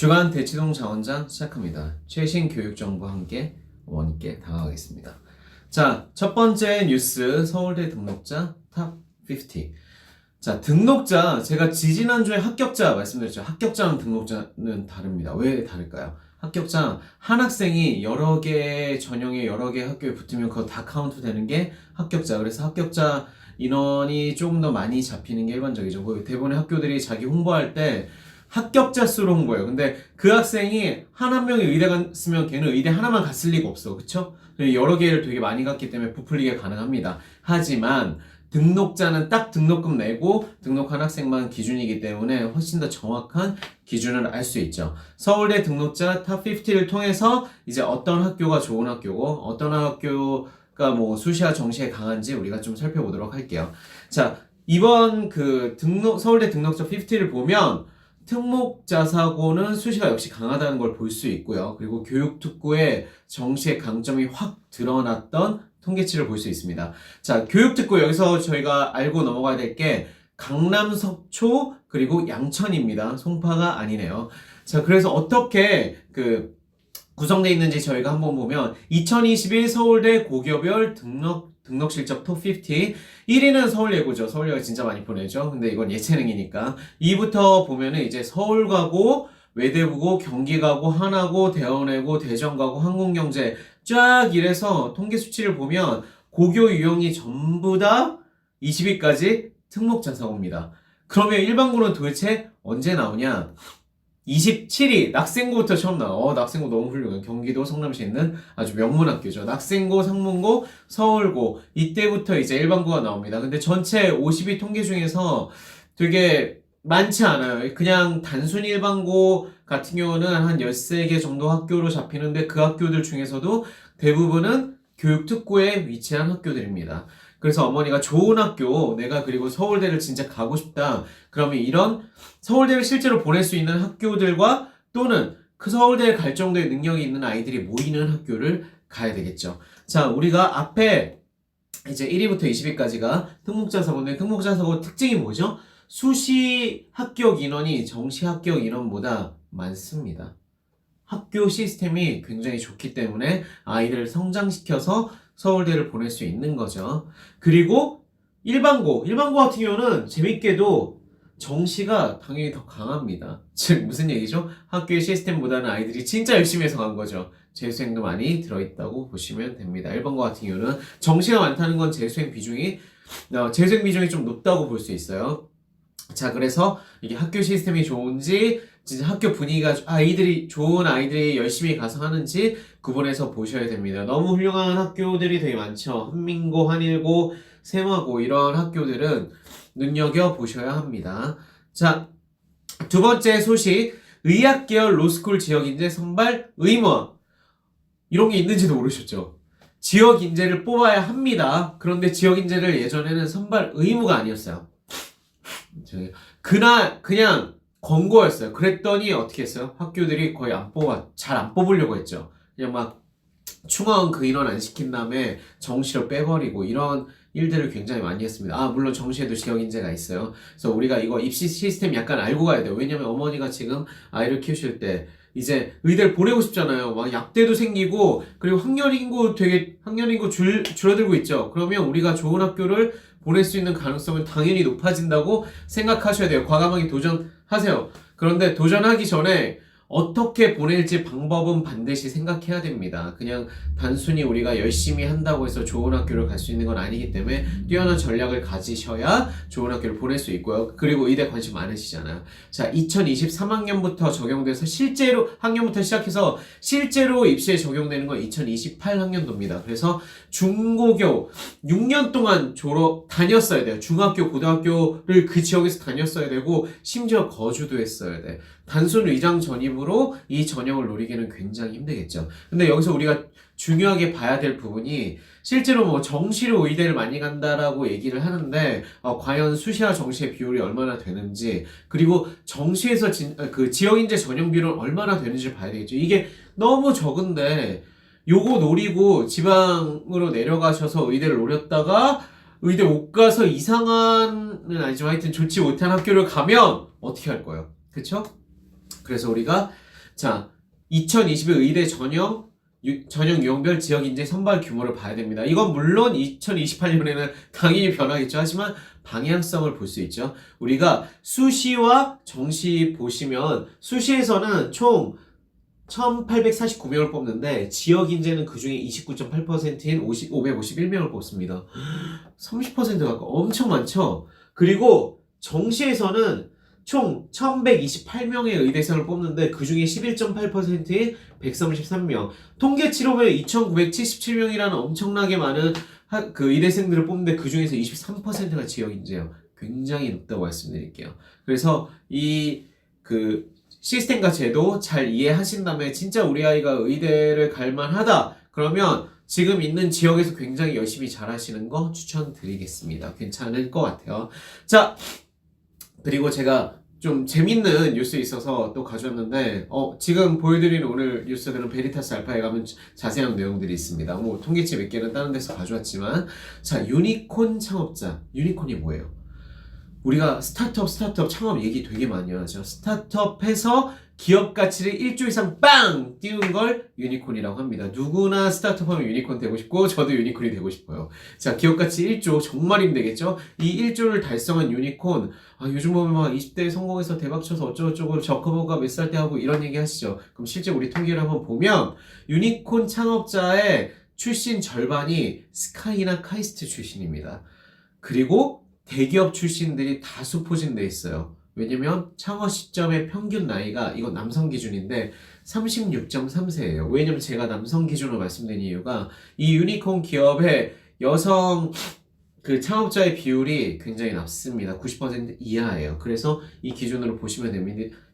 주간 대치동 자원장 시작합니다. 최신 교육 정보 함께 어머니께 다가가겠습니다. 자, 첫 번째 뉴스 서울대 등록자 탑 50. 자, 등록자 제가 지지난주에 합격자 말씀드렸죠. 합격자랑 등록자는 다릅니다. 왜 다를까요? 합격자 한 학생이 여러 개 전형에 여러 개 학교에 붙으면 그거 다 카운트 되는 게 합격자. 그래서 합격자 인원이 조금 더 많이 잡히는 게 일반적이죠. 대부분의 학교들이 자기 홍보할 때 합격자 수로 홍보해요. 근데 그 학생이 한 명이 의대 갔으면 걔는 의대 하나만 갔을 리가 없어. 그쵸? 여러 개를 되게 많이 갔기 때문에 부풀리게 가능합니다. 하지만 등록자는 딱 등록금 내고 등록한 학생만 기준이기 때문에 훨씬 더 정확한 기준을 알 수 있죠. 서울대 등록자 탑 50를 통해서 이제 어떤 학교가 좋은 학교고 어떤 학교가 뭐 수시와 정시에 강한지 우리가 좀 살펴보도록 할게요. 자, 이번 그 서울대 등록자 50를 보면 특목자 사고는 수시가 역시 강하다는 걸 볼 수 있고요. 그리고 교육특구의 정시의 강점이 확 드러났던 통계치를 볼 수 있습니다. 자, 교육특구 여기서 저희가 알고 넘어가야 될 게 강남, 석초, 그리고 양천입니다. 송파가 아니네요. 자, 그래서 어떻게 구성되어 있는지 저희가 한번 보면 2021 서울대 고교별 등록 실적 톱 50. 1위는 서울예고죠. 서울예고 진짜 많이 보내죠. 근데 이건 예체능이니까. 2부터 보면은 이제 서울 가고, 외대부고, 경기 가고, 하나고, 대원외고, 대전 가고, 항공경제 쫙 이래서 통계 수치를 보면 고교 유형이 전부 다 20위까지 특목자 사고입니다. 그러면 일반고는 도대체 언제 나오냐? 27위 낙생고부터 처음 나와. 낙생고 너무 훌륭해요. 경기도 성남시에 있는 아주 명문학교죠. 낙생고, 상문고, 서울고 이때부터 이제 일반고가 나옵니다. 근데 전체 50위 통계 중에서 되게 많지 않아요. 그냥 단순히 일반고 같은 경우는 한 13개 정도 학교로 잡히는데 그 학교들 중에서도 대부분은 교육특구에 위치한 학교들입니다. 그래서 어머니가 좋은 학교, 내가 그리고 서울대를 진짜 가고 싶다. 그러면 이런 서울대를 실제로 보낼 수 있는 학교들과 또는 그 서울대에 갈 정도의 능력이 있는 아이들이 모이는 학교를 가야 되겠죠. 자, 우리가 앞에 이제 1위부터 20위까지가 특목자 사고인데 특목자 사고 특징이 뭐죠? 수시 합격 인원이 정시 합격 인원보다 많습니다. 학교 시스템이 굉장히 좋기 때문에 아이들을 성장시켜서 서울대를 보낼 수 있는 거죠. 그리고 일반고 같은 경우는 재밌게도 정시가 당연히 더 강합니다. 즉 무슨 얘기죠? 학교의 시스템보다는 아이들이 진짜 열심히 해서 간 거죠. 재수생도 많이 들어있다고 보시면 됩니다. 일반고 같은 경우는 정시가 많다는 건 재수생 비중이 좀 높다고 볼 수 있어요. 자, 그래서 이게 학교 시스템이 좋은지 진짜 학교 분위기가 좋은 아이들이 열심히 가서 하는지 구분해서 보셔야 됩니다. 너무 훌륭한 학교들이 되게 많죠. 한민고, 한일고, 세마고 이런 학교들은 눈여겨보셔야 합니다. 자, 두 번째 소식, 의학계열 로스쿨 지역인재 선발 의무. 이런 게 있는지도 모르셨죠? 지역인재를 뽑아야 합니다. 그런데 지역인재를 예전에는 선발 의무가 아니었어요. 그냥 권고였어요. 그랬더니 어떻게 했어요? 학교들이 거의 잘 안 뽑으려고 했죠. 그냥 막 충원 그 인원 안 시킨 다음에 정시로 빼버리고 이런 일들을 굉장히 많이 했습니다. 물론 정시에도 지역인재가 있어요. 그래서 우리가 이거 입시 시스템 약간 알고 가야 돼요. 왜냐면 어머니가 지금 아이를 키우실 때 이제 의대를 보내고 싶잖아요. 막 약대도 생기고 그리고 학년 인구 줄어들고 있죠. 그러면 우리가 좋은 학교를 보낼 수 있는 가능성은 당연히 높아진다고 생각하셔야 돼요. 과감하게 도전하세요. 그런데 도전하기 전에 어떻게 보낼지 방법은 반드시 생각해야 됩니다. 그냥 단순히 우리가 열심히 한다고 해서 좋은 학교를 갈 수 있는 건 아니기 때문에 뛰어난 전략을 가지셔야 좋은 학교를 보낼 수 있고요. 그리고 의대 관심 많으시잖아요. 자, 2023학년부터 적용돼서 실제로 학년부터 시작해서 실제로 입시에 적용되는 건 2028학년도입니다. 그래서 중고교 6년 동안 다녔어야 돼요. 중학교, 고등학교를 그 지역에서 다녔어야 되고 심지어 거주도 했어야 돼. 단순 의장 전입으로 이 전형을 노리기는 굉장히 힘들겠죠. 근데 여기서 우리가 중요하게 봐야 될 부분이 실제로 뭐 정시로 의대를 많이 간다라고 얘기를 하는데 과연 수시와 정시의 비율이 얼마나 되는지 그리고 정시에서 지역인재 전형 비율은 얼마나 되는지 봐야 되겠죠. 이게 너무 적은데 요거 노리고 지방으로 내려가셔서 의대를 노렸다가 의대 못 가서 이상한은 아니지만 하여튼 좋지 못한 학교를 가면 어떻게 할 거예요? 그쵸? 그래서 우리가 자, 2020의 의대 전형 유형별 지역 인재 선발 규모를 봐야 됩니다. 이건 물론 2028년에는 당연히 변하겠죠. 하지만 방향성을 볼 수 있죠. 우리가 수시와 정시 보시면 수시에서는 총 1849명을 뽑는데 지역 인재는 그 중에 29.8%인 551명을 뽑습니다. 30% 가까워. 엄청 많죠? 그리고 정시에서는 총 1128명의 의대생을 뽑는데 그 중에 11.8%인 133명. 통계치로 보면 2977명이라는 엄청나게 많은 그 의대생들을 뽑는데 그 중에서 23%가 지역 인재예요. 굉장히 높다고 말씀드릴게요. 그래서 이 시스템과 제도 잘 이해하신 다음에 진짜 우리 아이가 의대를 갈 만하다 그러면 지금 있는 지역에서 굉장히 열심히 잘하시는 거 추천드리겠습니다. 괜찮을 것 같아요. 자, 그리고 제가 좀 재밌는 뉴스 있어서 또 가져왔는데 지금 보여드리는 오늘 뉴스들은 베리타스 알파에 가면 자세한 내용들이 있습니다. 뭐 통계치 몇 개는 다른 데서 가져왔지만 자, 유니콘 창업자. 유니콘이 뭐예요? 우리가 스타트업 창업 얘기 되게 많이 하죠. 스타트업해서 기업 가치를 1조 이상 빵 띄운 걸 유니콘이라고 합니다. 누구나 스타트업 하면 유니콘 되고 싶고 저도 유니콘이 되고 싶어요. 자, 기업 가치 1조 정말 힘들겠죠? 이 1조를 달성한 유니콘 요즘 보면 막 20대에 성공해서 대박쳐서 어쩌고저쩌고 저커버가 몇 살 때 하고 이런 얘기 하시죠. 그럼 실제 우리 통계를 한번 보면 유니콘 창업자의 출신 절반이 스카이나 카이스트 출신입니다. 그리고 대기업 출신들이 다수 포진돼 있어요. 왜냐면 창업 시점의 평균 나이가 이건 남성 기준인데 36.3세예요. 왜냐면 제가 남성 기준으로 말씀드린 이유가 이 유니콘 기업의 여성 창업자의 비율이 굉장히 낮습니다. 90% 이하예요. 그래서 이 기준으로 보시면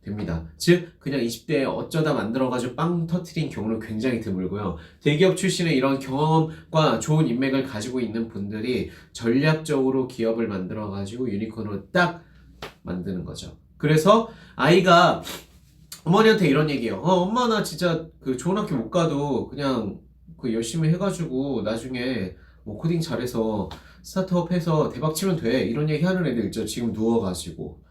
됩니다. 즉 그냥 20대에 어쩌다 만들어가지고 빵 터트린 경우는 굉장히 드물고요. 대기업 출신의 이런 경험과 좋은 인맥을 가지고 있는 분들이 전략적으로 기업을 만들어가지고 유니콘으로 딱 만드는 거죠. 그래서 아이가 어머니한테 이런 얘기해요. 엄마 나 진짜 좋은 학교 못 가도 그냥 열심히 해가지고 나중에 뭐 코딩 잘해서 스타트업 해서 대박 치면 돼. 이런 얘기 하는 애들 있죠. 지금 누워가지고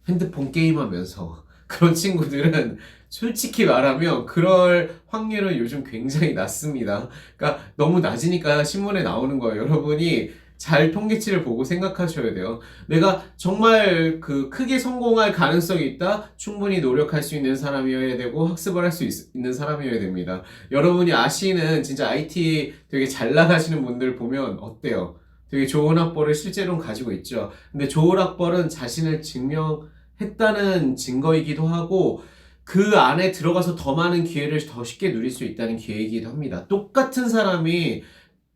핸드폰 게임하면서 그런 친구들은 솔직히 말하면 그럴 확률은 요즘 굉장히 낮습니다. 그러니까 너무 낮으니까 신문에 나오는 거예요. 여러분이 잘 통계치를 보고 생각하셔야 돼요. 내가 정말 크게 성공할 가능성이 있다? 충분히 노력할 수 있는 사람이어야 되고 학습을 할 수 있는 사람이어야 됩니다. 여러분이 아시는 진짜 IT 되게 잘 나가시는 분들 보면 어때요? 되게 좋은 학벌을 실제로는 가지고 있죠. 근데 좋은 학벌은 자신을 증명했다는 증거이기도 하고 그 안에 들어가서 더 많은 기회를 더 쉽게 누릴 수 있다는 기회이기도 합니다. 똑같은 사람이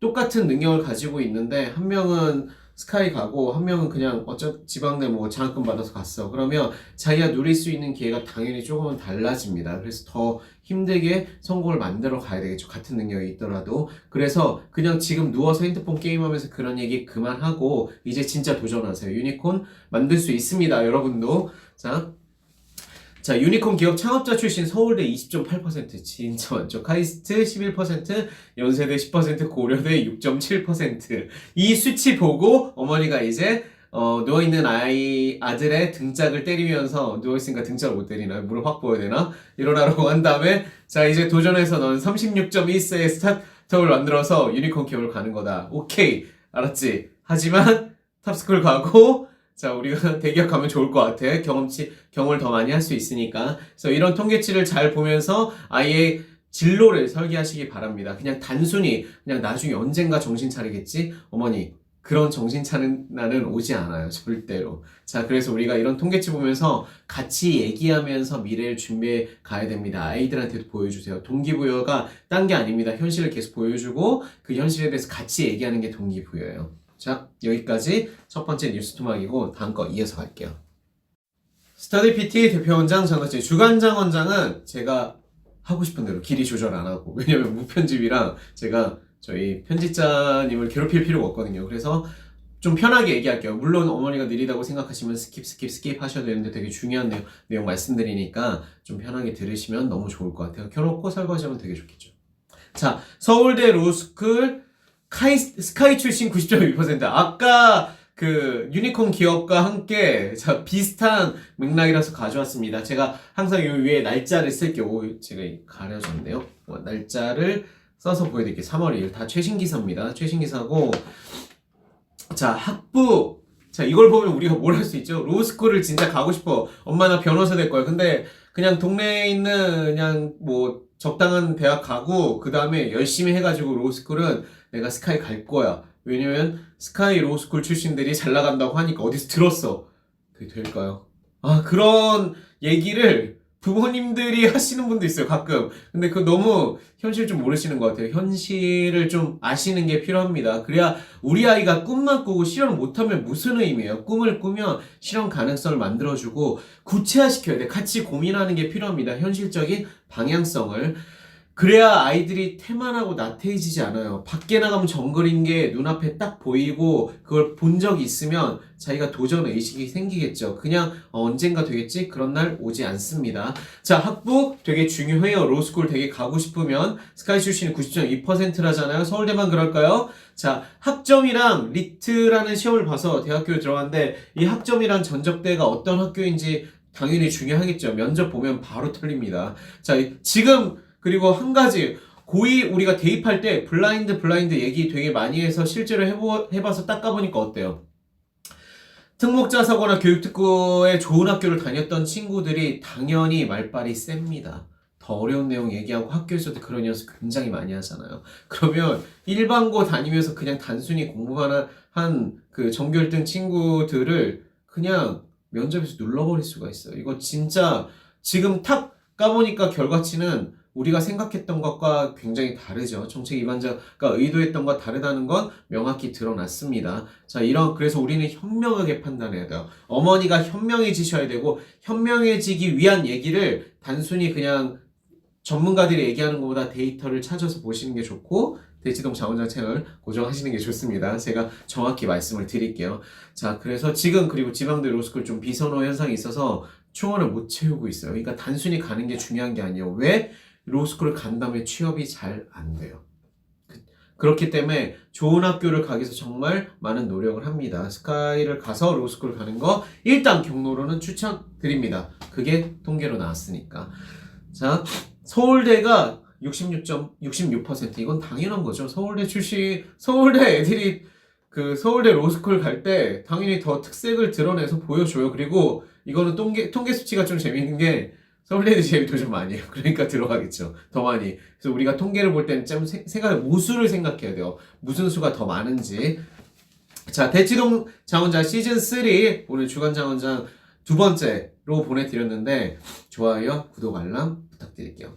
똑같은 능력을 가지고 있는데 한 명은 스카이 가고 한 명은 그냥 지방대 뭐 장학금 받아서 갔어. 그러면 자기가 누릴 수 있는 기회가 당연히 조금은 달라집니다. 그래서 더 힘들게 성공을 만들어 가야 되겠죠. 같은 능력이 있더라도. 그래서 그냥 지금 누워서 핸드폰 게임하면서 그런 얘기 그만하고 이제 진짜 도전하세요. 유니콘 만들 수 있습니다. 여러분도. 자, 유니콘 기업 창업자 출신 서울대 20.8% 진짜 많죠. 카이스트 11%, 연세대 10%, 고려대 6.7%. 이 수치 보고 어머니가 이제 누워있는 아들의 등짝을 때리면서 누워있으니까 등짝을 못 때리나? 무릎 확 보여야 되나? 일어나라고 한 다음에 자 이제 도전해서 넌 36.1세의 스타트업을 만들어서 유니콘 기업을 가는 거다. 오케이 알았지? 하지만 탑스쿨 가고 자, 우리가 대기업 가면 좋을 것 같아. 경험을 더 많이 할 수 있으니까. 그래서 이런 통계치를 잘 보면서 아이의 진로를 설계하시기 바랍니다. 그냥 단순히, 그냥 나중에 언젠가 정신 차리겠지? 어머니, 그런 정신 차린 날은 오지 않아요. 절대로. 자, 그래서 우리가 이런 통계치 보면서 같이 얘기하면서 미래를 준비해 가야 됩니다. 아이들한테도 보여주세요. 동기부여가 딴 게 아닙니다. 현실을 계속 보여주고 그 현실에 대해서 같이 얘기하는 게 동기부여예요. 자, 여기까지 첫 번째 뉴스 토막이고 다음 거 이어서 갈게요. 스터디 PT 대표원장 장덕진 주간장 원장은 제가 하고 싶은 대로 길이 조절 안 하고 왜냐면 무편집이랑 제가 저희 편집자님을 괴롭힐 필요가 없거든요. 그래서 좀 편하게 얘기할게요. 물론 어머니가 느리다고 생각하시면 스킵 하셔도 되는데 되게 중요한 내용 말씀드리니까 좀 편하게 들으시면 너무 좋을 것 같아요. 켜놓고 설거지하면 되게 좋겠죠. 자, 서울대 로스쿨 스카이 출신 90.2%. 아까 그 유니콘 기업과 함께 자 비슷한 맥락이라서 가져왔습니다. 제가 항상 요 위에 날짜를 쓸게요. 제가 가려졌네요. 날짜를 써서 보여드릴게요. 3월 2일 다 최신 기사입니다. 최신 기사고 자 학부 자 이걸 보면 우리가 뭘 할 수 있죠? 로스쿨을 진짜 가고 싶어. 엄마 나 변호사 될 거야. 근데 그냥 동네에 있는 그냥 뭐 적당한 대학 가고 그 다음에 열심히 해가지고 로스쿨은 내가 스카이 갈 거야. 왜냐면 스카이 로스쿨 출신들이 잘 나간다고 하니까 어디서 들었어. 그게 될까요? 아 그런 얘기를 부모님들이 하시는 분도 있어요 가끔. 근데 그 너무 현실 좀 모르시는 것 같아요. 현실을 좀 아시는 게 필요합니다. 그래야 우리 아이가 꿈만 꾸고 실현을 못하면 무슨 의미예요? 꿈을 꾸면 실현 가능성을 만들어주고 구체화시켜야 돼. 같이 고민하는 게 필요합니다. 현실적인 방향성을. 그래야 아이들이 태만하고 나태해지지 않아요. 밖에 나가면 정글인 게 눈앞에 딱 보이고 그걸 본 적이 있으면 자기가 도전 의식이 생기겠죠. 그냥 언젠가 되겠지? 그런 날 오지 않습니다. 자, 학부 되게 중요해요. 로스쿨 되게 가고 싶으면 스카이 출신이 90.2%라잖아요. 서울대만 그럴까요? 자, 학점이랑 리트라는 시험을 봐서 대학교에 들어갔는데 이 학점이랑 전적대가 어떤 학교인지 당연히 중요하겠죠. 면접 보면 바로 털립니다. 자, 지금 그리고 한 가지 고2 우리가 대입할 때 블라인드 얘기 되게 많이 해서 실제로 해봐서 딱 가보니까 어때요? 특목자사고나 교육특구에 좋은 학교를 다녔던 친구들이 당연히 말빨이 셉니다. 더 어려운 내용 얘기하고 학교에서도 그런 연습 굉장히 많이 하잖아요. 그러면 일반고 다니면서 그냥 단순히 공부만 한 그 전교 1등 친구들을 그냥 면접에서 눌러버릴 수가 있어요. 이거 진짜 지금 탁 까보니까 결과치는 우리가 생각했던 것과 굉장히 다르죠. 정책 위반자가 의도했던 것과 다르다는 건 명확히 드러났습니다. 자, 그래서 우리는 현명하게 판단해야 돼요. 어머니가 현명해지셔야 되고, 현명해지기 위한 얘기를 단순히 그냥 전문가들이 얘기하는 것보다 데이터를 찾아서 보시는 게 좋고, 대치동 자원장 채널 고정하시는 게 좋습니다. 제가 정확히 말씀을 드릴게요. 자, 그래서 지금 그리고 지방대 로스쿨 좀 비선호 현상이 있어서 충원을 못 채우고 있어요. 그러니까 단순히 가는 게 중요한 게 아니에요. 왜? 로스쿨을 간 다음에 취업이 잘 안 돼요. 그렇기 때문에 좋은 학교를 가기 위해서 정말 많은 노력을 합니다. 스카이를 가서 로스쿨 가는 거 일단 경로로는 추천드립니다. 그게 통계로 나왔으니까. 자, 서울대가 66% 이건 당연한 거죠. 서울대 애들이 그 서울대 로스쿨 갈 때 당연히 더 특색을 드러내서 보여줘요. 그리고 이거는 통계 수치가 좀 재밌는 게 서울대도 재미도 좀 많이 해요. 그러니까 들어가겠죠. 더 많이. 그래서 우리가 통계를 볼 때는 좀 모수를 생각해야 돼요. 무슨 수가 더 많은지. 자, 대치동 장원장 시즌3 오늘 주간 장원장 두 번째로 보내드렸는데 좋아요, 구독, 알람 부탁드릴게요.